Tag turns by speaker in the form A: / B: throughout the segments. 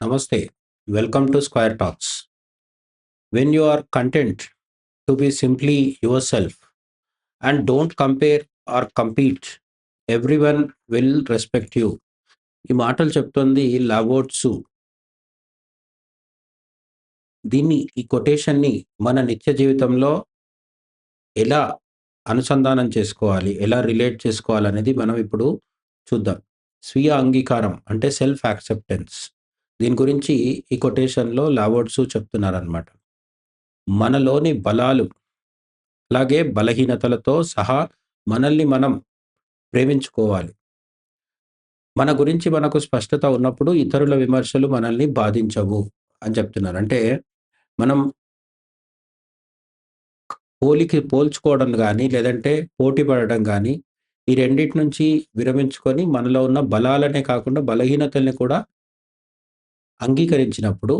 A: Namaste. Welcome to Square Talks. When you are content to be simply yourself and don't compare or compete, everyone will respect you. ఈ మాటలు చెప్తుంది లావోట్సు. ఈ కొటేషన్ని మన నిత్య జీవితంలో ఎలా అనుసంధానం చేసుకోవాలి, ఎలా రిలేట్ చేసుకోవాలనేది మనం ఇప్పుడు చూద్దాం. స్వీయ అంగీకారం అంటే సెల్ఫ్ యాక్సెప్టెన్స్. దీని గురించి ఈ కొటేషన్లో లావోట్సు చెప్తున్నారనమాట. మనలోని బలాలు అలాగే బలహీనతలతో సహా మనల్ని మనం ప్రేమించుకోవాలి. మన గురించి మనకు స్పష్టత ఉన్నప్పుడు ఇతరుల విమర్శలు మనల్ని బాధించవు అని చెప్తున్నారు. అంటే మనం పోల్చుకోవడం కానీ లేదంటే పోటీ పడడం కానీ ఈ రెండిటి నుంచి విరమించుకొని మనలో ఉన్న బలాలనే కాకుండా బలహీనతల్ని కూడా అంగీకరించినప్పుడు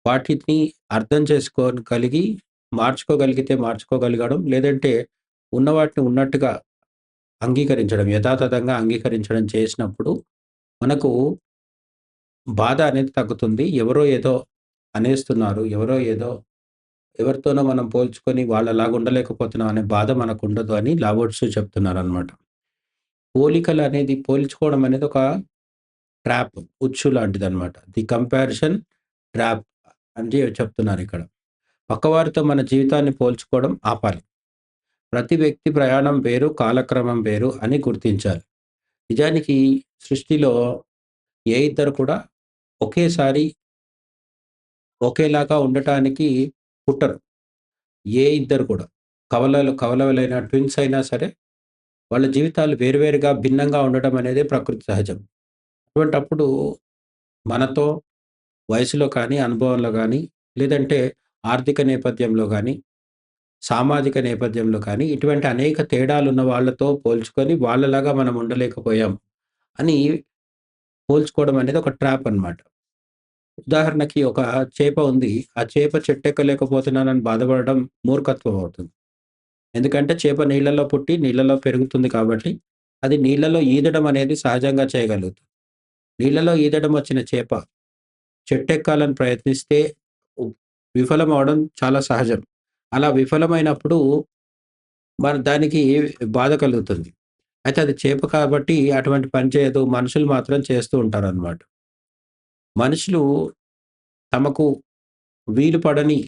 A: వాటిని అర్థం చేసుకోగలిగి మార్చుకోగలిగితే మార్చుకోగలగడం, లేదంటే ఉన్న వాటిని ఉన్నట్టుగా అంగీకరించడం, యథాతథంగా అంగీకరించడం చేసినప్పుడు మనకు బాధ అనేది తగ్గుతుంది. ఎవరో ఏదో అనేస్తున్నారు, ఎవరితోనో మనం పోల్చుకొని వాళ్ళలాగా ఉండలేకపోతున్నాం అనే బాధ మనకు ఉండదు అని లావోట్సు చెప్తున్నారనమాట. పోల్చుకోవడం అనేది ఒక ట్రాప్, ఉచ్చు లాంటిదనమాట. ది కంపారిజన్ ట్రాప్ అని చెప్తున్నారు ఇక్కడ. పక్కవారితో మన జీవితాన్ని పోల్చుకోవడం ఆపాలి. ప్రతి వ్యక్తి ప్రయాణం వేరు, కాలక్రమం వేరు అని గుర్తించాలి. నిజానికి సృష్టిలో ఏ ఇద్దరు కూడా ఒకేసారి ఒకేలాగా ఉండటానికి పుట్టరు. ఏ ఇద్దరు కూడా కవలలైన ట్విన్స్ అయినా సరే వాళ్ళ జీవితాలు వేరువేరుగా భిన్నంగా ఉండటం అనేది ప్రకృతి సహజం. అటువంటప్పుడు మనతో వయసులో కానీ, అనుభవంలో కానీ, లేదంటే ఆర్థిక నేపథ్యంలో కానీ, సామాజిక నేపథ్యంలో కానీ ఇటువంటి అనేక తేడాలున్న వాళ్ళతో పోల్చుకొని వాళ్ళలాగా మనం ఉండలేకపోయాం అని పోల్చుకోవడం అనేది ఒక ట్రాప్ అన్నమాట. ఉదాహరణకి ఒక చేప ఉంది. ఆ చేప చెట్టెక్కలేకపోతున్నానని బాధపడడం మూర్ఖత్వం అవుతుంది. ఎందుకంటే చేప నీళ్ళలో పుట్టి నీళ్ళలో పెరుగుతుంది కాబట్టి అది నీళ్ళలో ఈదడం అనేది సహజంగా చేయగలుగుతుంది. నీళ్ళలో ఈదడం వచ్చిన చేప చెట్టెక్కాలని ప్రయత్నిస్తే విఫలమవడం చాలా సహజం. అలా విఫలమైనప్పుడు దానికి బాధ కలుగుతుంది. అయితే అది చేప కాబట్టి అటువంటి పని చేయదు. మనుషులు మాత్రం చేస్తూ ఉంటారనమాట. మనుషులు తమకు వీలు పడని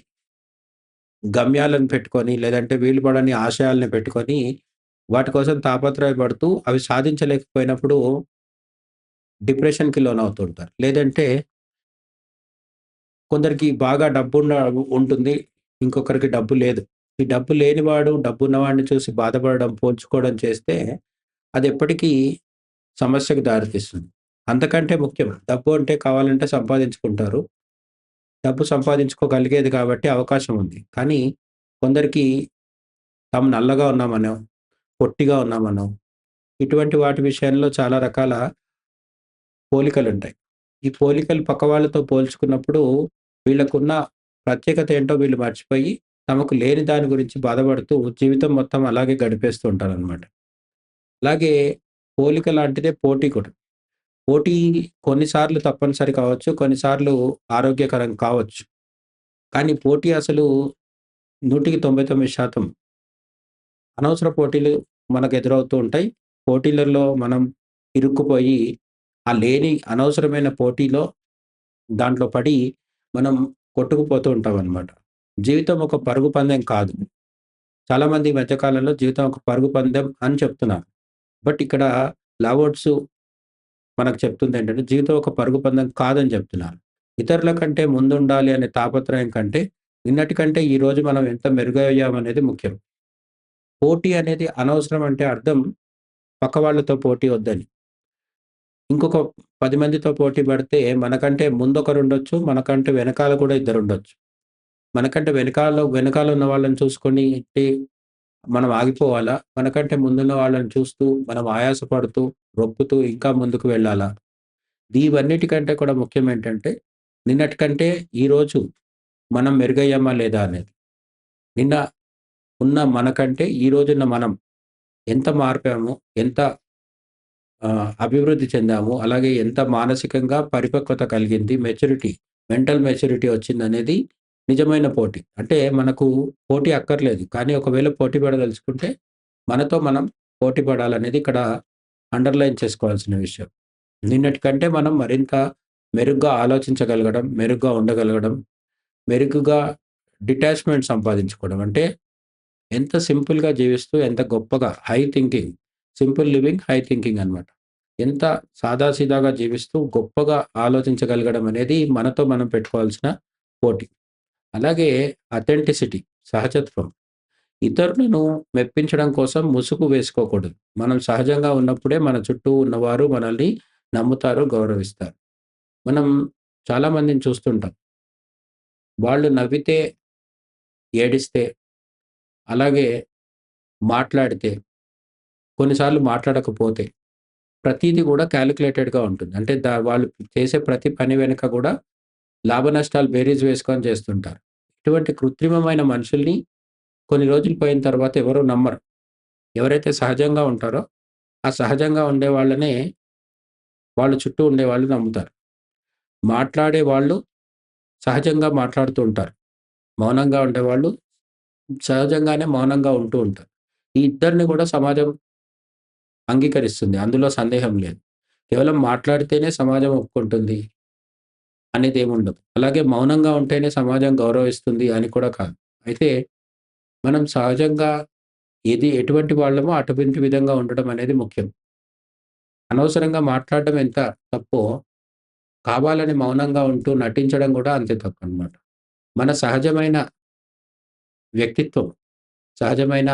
A: గమ్యాలను పెట్టుకొని, లేదంటే వీలు పడని ఆశయాలను పెట్టుకొని, వాటి కోసం తాపత్రయపడుతూ అవి సాధించలేకపోయినప్పుడు డిప్రెషన్‌కి లోనవుతూ ఉంటారు. లేదంటే కొందరికి బాగా ఉంటుంది. ఇంకొకరికి డబ్బు లేదు. ఈ డబ్బు లేనివాడు డబ్బున్నవాడిని చూసి బాధపడడం, పోల్చుకోవడం చేస్తే అది ఎప్పటికీ సమస్యకు దారితీస్తుంది. అంతకంటే ముఖ్యం డబ్బు అంటే కావాలంటే సంపాదించుకుంటారు. డబ్బు సంపాదించుకోగలిగేది కాబట్టి అవకాశం ఉంది. కానీ కొందరికి తాము నల్లగా ఉన్నామనో, పొట్టిగా ఉన్నామనో, ఇటువంటి వాటి విషయంలో చాలా రకాల పోలికలుంటాయి. ఈ పోలికలు పక్క వాళ్ళతో పోల్చుకున్నప్పుడు వీళ్ళకున్న ప్రత్యేకత ఏంటో వీళ్ళు మర్చిపోయి, తమకు లేని దాని గురించి బాధపడుతూ జీవితం మొత్తం అలాగే గడిపేస్తూ ఉంటారనమాట. అలాగే పోలిక లాంటిదే పోటీ కూడా. పోటీ కొన్నిసార్లు తప్పనిసరి కావచ్చు, కొన్నిసార్లు ఆరోగ్యకరం కావచ్చు. కానీ పోటీ అసలు 100కి 99% అనవసర పోటీలు మనకు ఎదురవుతూ ఉంటాయి. పోటీలలో మనం ఇరుక్కుపోయి, ఆ లేని అనవసరమైన పోటీలో దాంట్లో పడి మనం కొట్టుకుపోతూ ఉంటామనమాట. జీవితం ఒక పరుగు పందెం కాదు. చాలామంది ఈ మధ్య కాలంలో జీవితం ఒక పరుగు పందెం అని చెప్తున్నారు. బట్ ఇక్కడ లావోట్సు మనకు చెప్తుందేంటంటే, జీవితం ఒక పరుగు పందెం కాదని చెప్తున్నారు. ఇతరుల కంటే ముందుండాలి అనే తాపత్రయం కంటే, నిన్నటి కంటే ఈరోజు మనం ఎంత మెరుగయ్యామనేది ముఖ్యం. పోటీ అనేది అనవసరం అంటే అర్థం పక్క వాళ్ళతో పోటీ వద్దని. ఇంకొక 10 మందితో పోటీ పడితే మనకంటే ముందొకరుండొచ్చు, మనకంటే వెనకాల కూడా ఇద్దరుండొచ్చు. మనకంటే వెనకాల ఉన్న వాళ్ళని చూసుకొని మనం ఆగిపోవాలా? మనకంటే ముందున్న వాళ్ళని చూస్తూ మనం ఆయాసపడుతూ, రొప్పుతూ ఇంకా ముందుకు వెళ్ళాలా? ఇవన్నిటికంటే కూడా ముఖ్యం ఏంటంటే, నిన్నటి కంటే ఈరోజు మనం మెరుగయ్యామా లేదా అనేది. నిన్న ఉన్న మనకంటే ఈరోజున్న మనం ఎంత మారిపోయామో, ఎంత అభివృద్ధి చెందాము. అలాగే ఎంత మానసికంగా పరిపక్వత కలిగింది, మెంటల్ మెచ్యూరిటీ వచ్చిందనేది నిజమైన పోటీ. అంటే మనకు పోటీ అక్కర్లేదు. కానీ ఒకవేళ పోటీ పడదలుచుకుంటే మనతో మనం పోటీ పడాలనేది ఇక్కడ అండర్‌లైన్ చేసుకోవాల్సిన విషయం. నిన్నటి కంటే మనం మరింత మెరుగ్గా ఆలోచించగలగడం, మెరుగ్గా ఉండగలగడం, మెరుగ్గా డిటాచ్‌మెంట్ సంపాదించుకోవడం. అంటే ఎంత సింపుల్‌గా జీవిస్తూ ఎంత గొప్పగా సింపుల్ లివింగ్, హై థింకింగ్ అన్నమాట. ఎంత సాదాసీదాగా జీవిస్తూ గొప్పగా ఆలోచించగలగడం అనేది మనతో మనం పెట్టుకోవాల్సిన పోటీ. అలాగే అథెంటిసిటీ, సహజత్వం. ఇతరులను మెప్పించడం కోసం ముసుగు వేసుకోకూడదు. మనం సహజంగా ఉన్నప్పుడే మన చుట్టూ ఉన్నవారు మనల్ని నమ్ముతారు, గౌరవిస్తారు. మనం చాలా మందిని చూస్తుంటాం. వాళ్ళు నవ్వితే, ఏడిస్తే, అలాగే మాట్లాడితే, కొన్నిసార్లు మాట్లాడకపోతే ప్రతీది గూడా కాలిక్యులేటెడ్‌గా ఉంటుంది. అంటే వాళ్ళు చేసే ప్రతి పని వెనక గూడా లాభనష్టాలు బేరీజు వేసుకొని చేస్తుంటారు. ఇటువంటి కృత్రిమమైన మనుషుల్ని కొన్ని రోజులు పోయిన తర్వాత ఎవరు నమ్మరు. ఎవరైతే సహజంగా ఉంటారో, ఆ సహజంగా ఉండే వాళ్ళనే వాళ్ళ చుట్టూ ఉండేవాళ్ళు నమ్ముతారు. మాట్లాడే వాళ్ళు సహజంగా మాట్లాడుతూ ఉంటారు. మౌనంగా ఉండేవాళ్ళు సహజంగానే మౌనంగా ఉంటూ ఉంటారు. ఈ ఇద్దరిని కూడా సమాజం అంగీకరిస్తుంది. అందులో సందేహం లేదు. కేవలం మాట్లాడితేనే సమాజం ఒప్పుకుంటుంది అనేదేముండదు. అలాగే మౌనంగా ఉంటేనే సమాజం గౌరవిస్తుంది అని కూడా కాదు. అయితే మనం సహజంగా ఎటువంటి వాళ్ళమో అటువంటి విధంగా ఉండడం అనేది ముఖ్యం. అనవసరంగా మాట్లాడడం ఎంత తప్పో, కావాలని మౌనంగా ఉంటూ నటించడం గూడా అంతే తప్పనమాట. మన సహజమైన వ్యక్తిత్వం, సహజమైన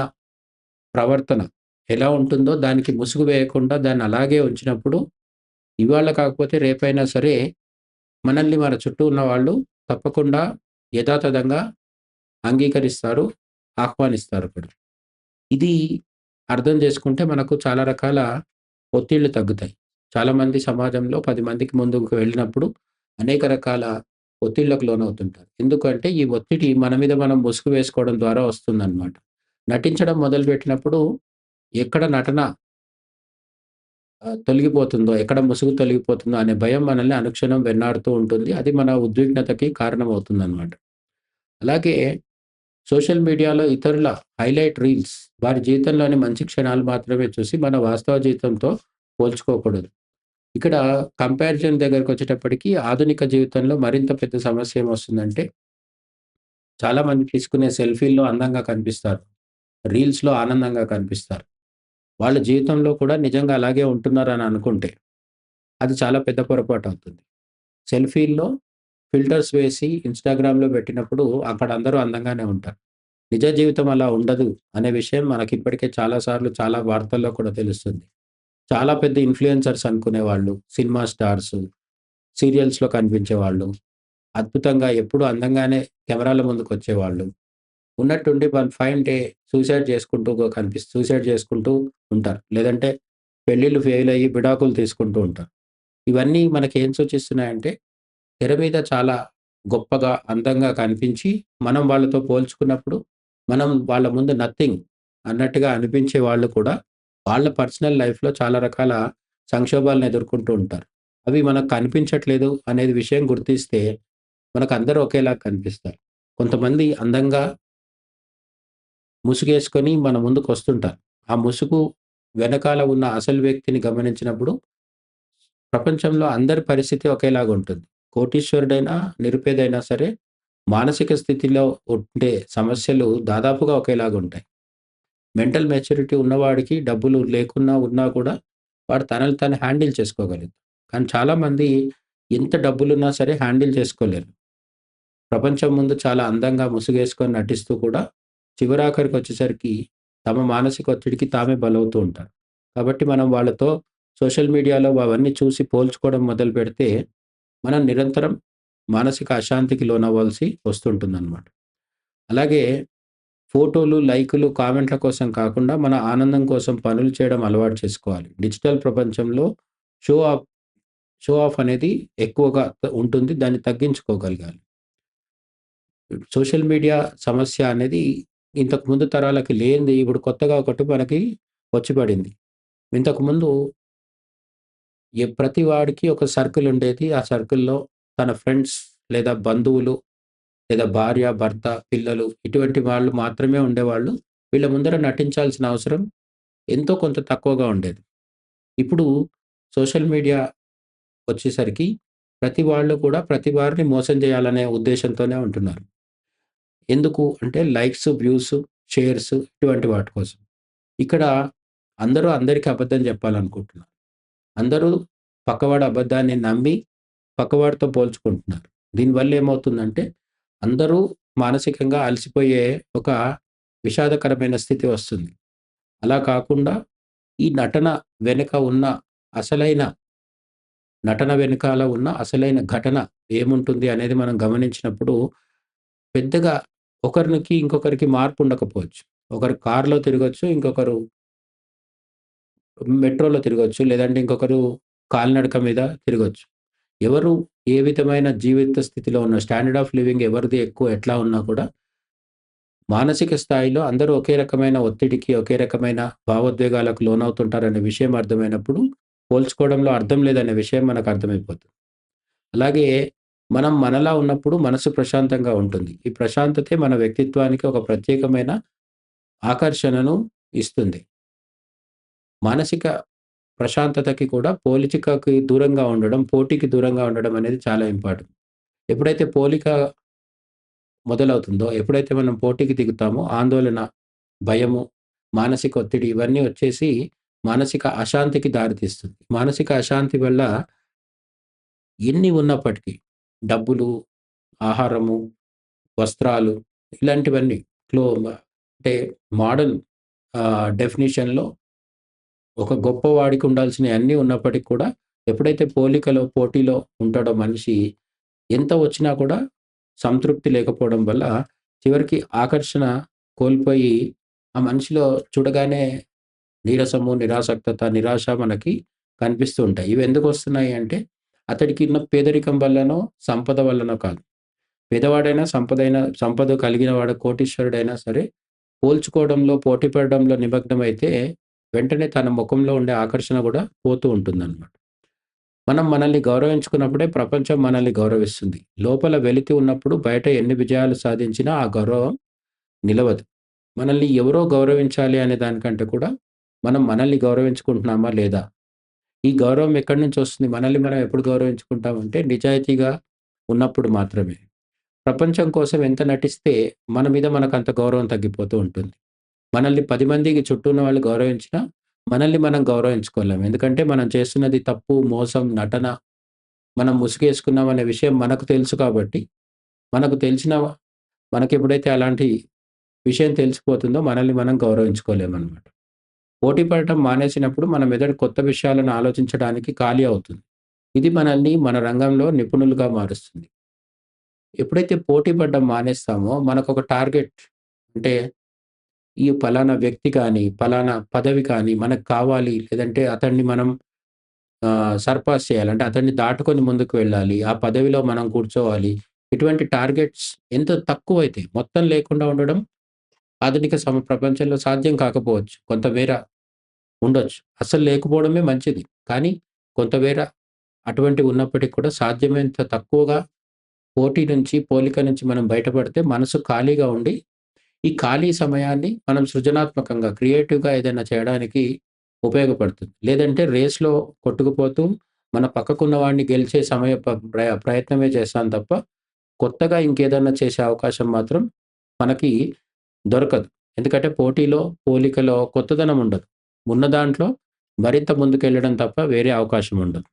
A: ప్రవర్తన ఎలా ఉంటుందో దానికి ముసుగు వేయకుండా దాన్ని అలాగే ఉంచినప్పుడు, ఇవాళ కాకపోతే రేపైనా సరే మనల్ని మన చుట్టూ ఉన్నవాళ్ళు తప్పకుండా యథాతథంగా అంగీకరిస్తారు, ఆహ్వానిస్తారు కూడా. ఇది అర్థం చేసుకుంటే మనకు చాలా రకాల ఒత్తిళ్ళు తగ్గుతాయి. చాలామంది సమాజంలో 10 మందికి ముందుకు వెళ్ళినప్పుడు అనేక రకాల ఒత్తిళ్ళకు లోనవుతుంటారు. ఎందుకంటే ఈ ఒత్తిడి మన మీద మనం ముసుగు వేసుకోవడం ద్వారా వస్తుందనమాట. నటించడం మొదలుపెట్టినప్పుడు ఎక్కడ నటన తొలగిపోతుందో, ఎక్కడ ముసుగు తొలగిపోతుందో అనే భయం మనల్ని అనుక్షణం వెన్నాడుతూ ఉంటుంది. అది మన ఉద్విగ్నతకి కారణమవుతుందనమాట. అలాగే సోషల్ మీడియాలో ఇతరుల హైలైట్ రీల్స్, వారి జీవితంలోని మంచి క్షణాలు మాత్రమే చూసి మన వాస్తవ జీవితంతో పోల్చుకోకూడదు. ఇక్కడ కంపారిజన్ దగ్గరకొచ్చేటప్పటికి ఆధునిక జీవితంలో మరింత పెద్ద సమస్య ఏమొస్తుందంటే, చాలామంది తీసుకునే సెల్ఫీల్లో అందంగా కనిపిస్తారు. రీల్స్‌లో ఆనందంగా కనిపిస్తారు. వాళ్ళ జీవితంలో కూడా నిజంగా అలాగే ఉంటున్నారని అనుకుంటే, అది చాలా పెద్ద పొరపాటవుతుంది. సెల్ఫీల్లో ఫిల్టర్స్ వేసి ఇన్‌స్టాగ్రామ్‌లో పెట్టినప్పుడు అక్కడ అందరూ అందంగానే ఉంటారు. నిజ జీవితం అలా ఉండదు అనే విషయం మనకిప్పటికే చాలా సార్లు చాలా వార్తల్లో కూడా తెలుస్తుంది. చాలా పెద్ద ఇన్‌ఫ్లుయెన్సర్స్ అనుకునేవాళ్ళు, సినిమా స్టార్సు, సీరియల్స్‌లో కనిపించేవాళ్ళు, అద్భుతంగా ఎప్పుడూ అందంగానే కెమెరాల ముందుకొచ్చేవాళ్ళు. ఉన్నట్టుండి వన్ ఫైన్ డే సూసైడ్ చేసుకుంటూ ఉంటారు. లేదంటే పెళ్ళిళ్ళు ఫెయిల్ అయ్యి విడాకులు తీసుకుంటూ ఉంటారు. ఇవన్నీ మనకేం సూచిస్తున్నాయంటే, తెర మీద చాలా గొప్పగా, అందంగా కనిపించి, మనం వాళ్ళతో పోల్చుకున్నప్పుడు, మనం వాళ్ళ ముందు నథింగ్ అన్నట్టుగా అనిపించే వాళ్ళు కూడా, వాళ్ళ పర్సనల్ లైఫ్‌లో చాలా రకాల సంక్షోభాలను ఎదుర్కొంటూ ఉంటారు. అవి మనకు కనిపించట్లేదు అనేది విషయం గుర్తిస్తే, మనకందరూ ఒకేలాగా కనిపిస్తారు. కొంతమంది అందంగా ముసుగేసుకొని మన ముందుకొస్తుంటారు. ఆ ముసుగు వెనకాల ఉన్న అసలు వ్యక్తిని గమనించినప్పుడు, ప్రపంచంలో అందరి పరిస్థితి ఒకేలాగుంటుంది. కోటీశ్వరుడైనా, నిరుపేదైనా సరే, మానసిక స్థితిలో ఉండే సమస్యలు దాదాపుగా ఒకేలాగుంటాయి. మెంటల్ మెచ్యూరిటీ ఉన్నవాడికి డబ్బులు లేకున్నా, ఉన్నా కూడా వాడు తనని తాను హ్యాండిల్ చేసుకోగలడు. కానీ చాలామంది ఎంత డబ్బులున్నా సరే హ్యాండిల్ చేసుకోలేరు. ప్రపంచం ముందు చాలా అందంగా ముసుగేసుకొని నటిస్తూ కూడా చివరాఖరికొచ్చేసరికి తమ మానసిక ఒత్తిడికి తామే బలవుతూ ఉంటారు. కాబట్టి మనం వాళ్ళతో సోషల్ మీడియాలో అవన్నీ చూసి పోల్చుకోవడం మొదలుపెడితే, మనం నిరంతరం మానసిక అశాంతికి లోనవ్వాల్సి వస్తుంటుందనమాట. అలాగే ఫోటోలు, లైకులు, కామెంట్ల కోసం కాకుండా మన ఆనందం కోసం పనులు చేయడం అలవాటు చేసుకోవాలి. డిజిటల్ ప్రపంచంలో షో ఆఫ్ షో ఆఫ్ అనేది ఎక్కువగా ఉంటుంది. దాన్ని తగ్గించుకోగలగాలి. సోషల్ మీడియా సమస్య అనేది ఇంతకు ముందు తరాలకి లేనిది ఇప్పుడు కొత్తగా ఒకటి మనకి వచ్చి పడింది. ఇంతకుముందు ప్రతి వాడికి ఒక సర్కిల్ ఉండేది. ఆ సర్కిల్‌లో తన ఫ్రెండ్స్ లేదా బంధువులు లేదా భార్య, భర్త, పిల్లలు ఇటువంటి వాళ్ళు మాత్రమే ఉండేవాళ్ళు. వీళ్ళ ముందర నటించాల్సిన అవసరం ఎంతో కొంత తక్కువగా ఉండేది. ఇప్పుడు సోషల్ మీడియా వచ్చేసరికి ప్రతి వాళ్ళు కూడా ప్రతి వారిని మోసం చేయాలనే ఉద్దేశంతోనే ఉంటున్నారు. ఎందుకు అంటే లైక్స్, వ్యూస్, షేర్స్ ఇటువంటి వాటి కోసం. ఇక్కడ అందరూ అందరికి అబద్ధం చెప్పాలనుకుంటున్నారు. అందరూ పక్కవాడి అబద్ధాన్ని నమ్మి పక్కవాడితో పోల్చుకుంటున్నారు. దీనివల్ల ఏమవుతుందంటే అందరూ మానసికంగా అలసిపోయే ఒక విషాదకరమైన స్థితి వస్తుంది. అలా కాకుండా ఈ వెనుక ఉన్న అసలైన నటన వెనకాల ఉన్న అసలైన ఘటన ఏముంటుంది అనేది మనం గమనించినప్పుడు పెద్దగా ఒకరికి ఇంకొకరికి మార్పు ఉండకపోవచ్చు. ఒకరు కార్‌లో తిరగొచ్చు. ఇంకొకరు మెట్రోలో తిరగొచ్చు. లేదంటే ఇంకొకరు కాలినడక మీద తిరగొచ్చు. ఎవరు ఏ విధమైన జీవిత స్థితిలో ఉన్న స్టాండర్డ్ ఆఫ్ లివింగ్ ఎవరిది ఎక్కువ ఎట్లా ఉన్నా కూడా మానసిక స్థాయిలో అందరూ ఒకే రకమైన ఒత్తిడికి, ఒకే రకమైన భావోద్వేగాలకు లోనవుతుంటారనే విషయం అర్థమైనప్పుడు పోల్చుకోవడంలో అర్థం లేదనే విషయం మనకు అర్థమైపోతుంది. అలాగే మనం మనలా ఉన్నప్పుడు మనసు ప్రశాంతంగా ఉంటుంది. ఈ ప్రశాంతతే మన వ్యక్తిత్వానికి ఒక ప్రత్యేకమైన ఆకర్షణను ఇస్తుంది. మానసిక ప్రశాంతతకి కూడా పోలికకి దూరంగా ఉండడం, పోటీకి దూరంగా ఉండడం అనేది చాలా ఇంపార్టెంట్. ఎప్పుడైతే పోలిక మొదలవుతుందో, ఎప్పుడైతే మనం పోటీకి దిగుతామో ఆందోళన, భయము, మానసిక ఒత్తిడి ఇవన్నీ వచ్చేసి మానసిక అశాంతికి దారితీస్తుంది. మానసిక అశాంతి వల్ల ఎన్ని ఉన్నప్పటికీ డబ్బులు, ఆహారము, వస్త్రాలు ఇలాంటివన్నీ అంటే మోడర్న్ డెఫినిషన్‌లో ఒక గొప్పవాడికి ఉండాల్సినయి అన్నీ ఉన్నప్పటికి కూడా ఎప్పుడైతే పోలికలో, పోటీలో ఉంటాడో మనిషి ఎంత వచ్చినా కూడా సంతృప్తి లేకపోవడం వల్ల చివరికి ఆకర్షణ కోల్పోయి ఆ మనిషిలో చూడగానే నీరసము, నిరాసక్తత, నిరాశ మనకి కనిపిస్తూ ఉంటాయి. ఇవెందుకొస్తున్నాయి అంటే అతడికి ఉన్న పేదరికం వల్లనో, సంపద వల్లనో కాదు. పేదవాడైనా, సంపద కలిగిన వాడు కోటీశ్వరుడైనా సరే పోల్చుకోవడంలో, పోటీ పడడంలో నిమగ్నమైతే వెంటనే తన ముఖంలో ఉండే ఆకర్షణ గూడా పోతూ ఉంటుందనమాట. మనం మనల్ని గౌరవించుకున్నప్పుడే ప్రపంచం మనల్ని గౌరవిస్తుంది. లోపల వెలితి ఉన్నప్పుడు బయట ఎన్ని విజయాలు సాధించినా ఆ గౌరవం నిలవదు. మనల్ని ఎవరో గౌరవించాలి అనే దానికంటే కూడా మనం మనల్ని గౌరవించుకుంటున్నామా లేదా? ఈ గౌరవం ఎక్కడి నుంచొస్తుంది? మనల్ని మనం ఎప్పుడు గౌరవించుకుంటామంటే నిజాయితీగా ఉన్నప్పుడు మాత్రమే. ప్రపంచం కోసం ఎంత నటిస్తే మన మీద మనకంత గౌరవం తగ్గిపోతూ ఉంటుంది. మనల్ని 10 మందికి చుట్టూ ఉన్న వాళ్ళు గౌరవించినా, మనల్ని మనం గౌరవించుకోలేం. ఎందుకంటే మనం చేస్తున్నది తప్పు, మోసం, నటన, మనం ముసుగేసుకున్నామనే విషయం మనకు తెలుసు కాబట్టి, మనకు తెలిసిన మనకెప్పుడైతే అలాంటి విషయం తెలిసిపోతుందో మనల్ని మనం గౌరవించుకోలేమనమాట. పోటీ పడటం మానేసినప్పుడు మన మెదడు కొత్త విషయాలను ఆలోచించడానికి ఖాళీ అవుతుంది. ఇది మనల్ని మన రంగంలో నిపుణులుగా మారుస్తుంది. ఎప్పుడైతే పోటీ పడడం మానేస్తామో మనకొక టార్గెట్ అంటే ఈ పలానా వ్యక్తి కానీ, పలానా పదవి కానీ మనకు కావాలి. లేదంటే అతన్ని మనం సర్పాస్ చేయాలి. అంటే అతన్ని దాటుకొని ముందుకు వెళ్ళాలి. ఆ పదవిలో మనం కూర్చోవాలి. ఇటువంటి టార్గెట్స్ ఎంత తక్కువైతే మొత్తం లేకుండా ఉండడం ఆధునిక ప్రపంచంలో సాధ్యం కాకపోవచ్చు. కొంతమేర ఉండొచ్చు. అస్సలు లేకపోవడమే మంచిది. కానీ కొంతమేర అటువంటివి ఉన్నప్పటికి కూడా సాధ్యమైనంత తక్కువగా పోటీ నుంచి, పోలిక నుంచి మనం బయటపడితే మనసు ఖాళీగా ఉండి ఈ ఖాళీ సమయాన్ని మనం సృజనాత్మకంగా, క్రియేటివ్‌గా ఏదైనా చేయడానికి ఉపయోగపడుతుంది. లేదంటే రేస్‌లో కొట్టుకుపోతూ మన పక్కకున్న వాడిని గెలిచే సమయ ప ప్రయ ప్రయత్నమే చేస్తాం తప్ప, కొత్తగా ఇంకేదన్నా చేసే అవకాశం మాత్రం మనకి దొరకదు. ఎందుకంటే పోటీలో, పోలికలో కొత్తదనం ఉండదు. ఉన్న దాంట్లో మరింత ముందుకెళ్ళడం తప్ప వేరే అవకాశం ఉండదు.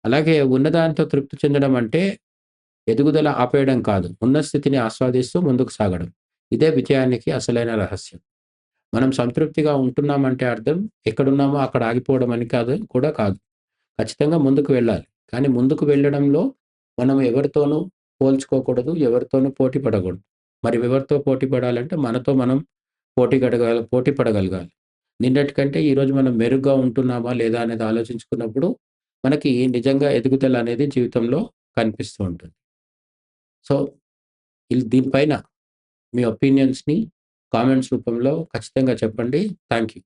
A: అలాగే ఉన్నదాంతో తృప్తి చెందడం అంటే ఎదుగుదల ఆపేయడం కాదు. ఉన్న స్థితిని ఆస్వాదిస్తూ ముందుకు సాగడం. ఇదే విజయానికి అసలైన రహస్యం. మనం సంతృప్తిగా ఉంటున్నామంటే అర్థం ఎక్కడున్నామో అక్కడ ఆగిపోవడం అని కాదు. ఖచ్చితంగా ముందుకు వెళ్ళాలి. కానీ ముందుకు వెళ్ళడంలో మనం ఎవరితోనూ పోల్చుకోకూడదు. ఎవరితోనూ పోటీ పడకూడదు. మరి ఎవరితో పోటీ పడాలంటే మనతో మనం పోటీ పడగలగాలి. నిన్నటి కంటే ఈరోజు మనం మెరుగ్గా ఉంటున్నామా లేదా అనేది ఆలోచించుకున్నప్పుడు మనకి నిజంగా ఎదుగుదల అనేది జీవితంలో కనిపిస్తూ ఉంటుంది. సో, దీనిపైన మీ ఒపీనియన్స్‌ని కామెంట్స్ రూపంలో ఖచ్చితంగా చెప్పండి. Thank you.